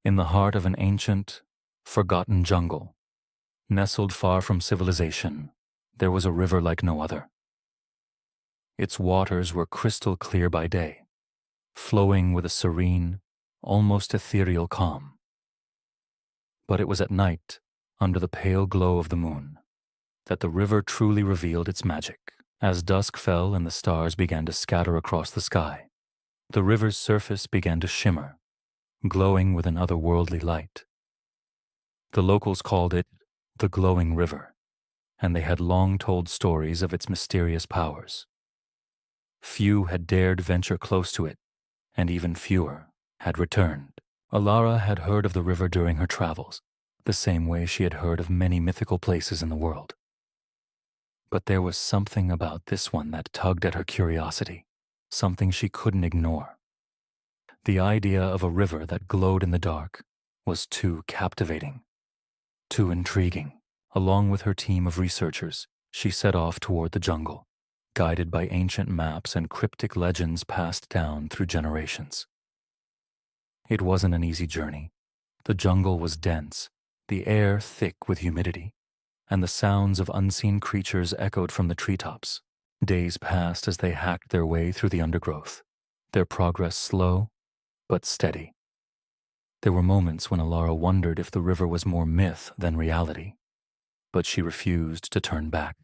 In the heart of an ancient, forgotten jungle, nestled far from civilization, there was a river like no other. Its waters were crystal clear by day, flowing with a serene, almost ethereal calm. But it was at night, under the pale glow of the moon, that the river truly revealed its magic. As dusk fell and the stars began to scatter across the sky, the river's surface began to shimmer, glowing with an otherworldly light. The locals called it the Glowing River, and they had long told stories of its mysterious powers. Few had dared venture close to it, and even fewer had returned. Elara had heard of the river during her travels, the same way she had heard of many mythical places in the world. But there was something about this one that tugged at her curiosity, something she couldn't ignore. The idea of a river that glowed in the dark was too captivating, too intriguing. Along with her team of researchers, she set off toward the jungle, guided by ancient maps and cryptic legends passed down through generations. It wasn't an easy journey. The jungle was dense, the air thick with humidity, and the sounds of unseen creatures echoed from the treetops. Days passed as they hacked their way through the undergrowth, their progress slow but steady. There were moments when Elara wondered if the river was more myth than reality, but she refused to turn back.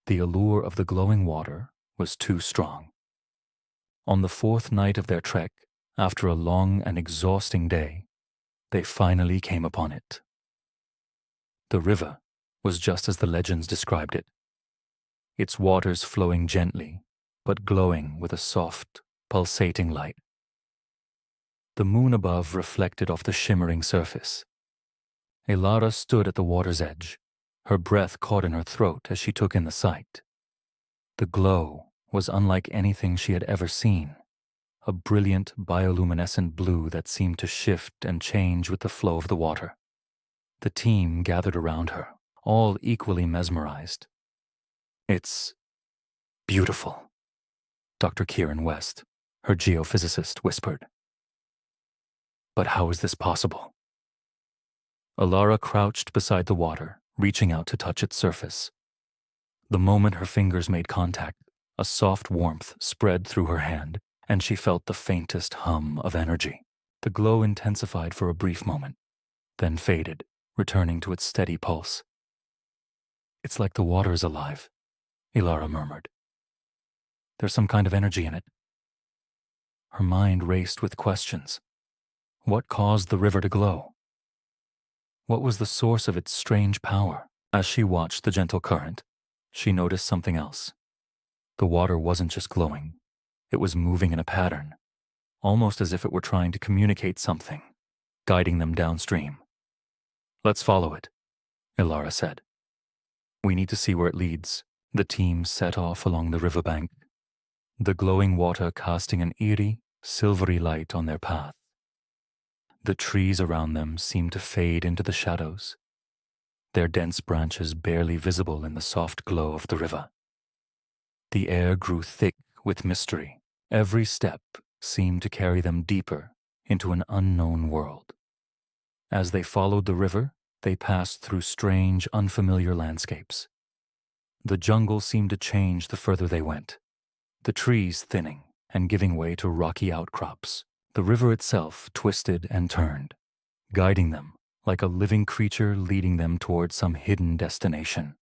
The allure of the glowing water was too strong. On the fourth night of their trek, after a long and exhausting day, they finally came upon it. The river was just as the legends described it, its waters flowing gently, but glowing with a soft, pulsating light. The moon above reflected off the shimmering surface. Elara stood at the water's edge, her breath caught in her throat as she took in the sight. The glow was unlike anything she had ever seen, a brilliant bioluminescent blue that seemed to shift and change with the flow of the water. The team gathered around her, all equally mesmerized. "It's beautiful," Dr. Kieran West, her geophysicist, whispered. "But how is this possible?" Elara crouched beside the water, reaching out to touch its surface. The moment her fingers made contact, a soft warmth spread through her hand, and she felt the faintest hum of energy. The glow intensified for a brief moment, then faded, returning to its steady pulse. "It's like the water is alive," Elara murmured. "There's some kind of energy in it." Her mind raced with questions. What caused the river to glow? What was the source of its strange power? As she watched the gentle current, she noticed something else. The water wasn't just glowing. It was moving in a pattern, almost as if it were trying to communicate something, guiding them downstream. "Let's follow it," Elara said. "We need to see where it leads." The team set off along the riverbank, the glowing water casting an eerie, silvery light on their path. The trees around them seemed to fade into the shadows, their dense branches barely visible in the soft glow of the river. The air grew thick with mystery. Every step seemed to carry them deeper into an unknown world. As they followed the river, they passed through strange, unfamiliar landscapes. The jungle seemed to change the further they went, the trees thinning and giving way to rocky outcrops. The river itself twisted and turned, guiding them like a living creature leading them toward some hidden destination.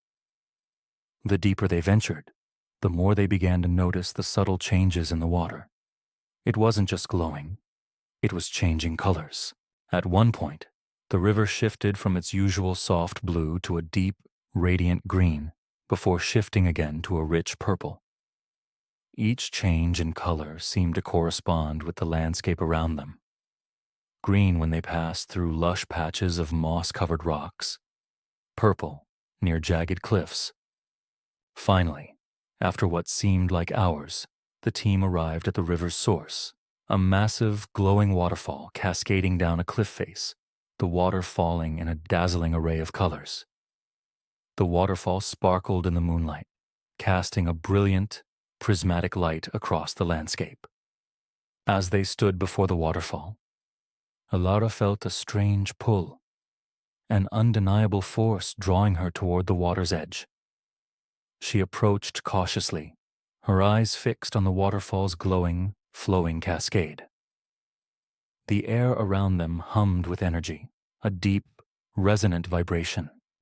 The deeper they ventured, the more they began to notice the subtle changes in the water. It wasn't just glowing, it was changing colors. At one point, the river shifted from its usual soft blue to a deep, radiant green before shifting again to a rich purple. Each change in color seemed to correspond with the landscape around them. Green when they passed through lush patches of moss-covered rocks, purple near jagged cliffs. Finally, after what seemed like hours, the team arrived at the river's source, a massive, glowing waterfall cascading down a cliff face, the water falling in a dazzling array of colors. The waterfall sparkled in the moonlight, casting a brilliant, prismatic light across the landscape. As they stood before the waterfall, Elara felt a strange pull, an undeniable force drawing her toward the water's edge. She approached cautiously, her eyes fixed on the waterfall's glowing, flowing cascade. The air around them hummed with energy, a deep, resonant vibration.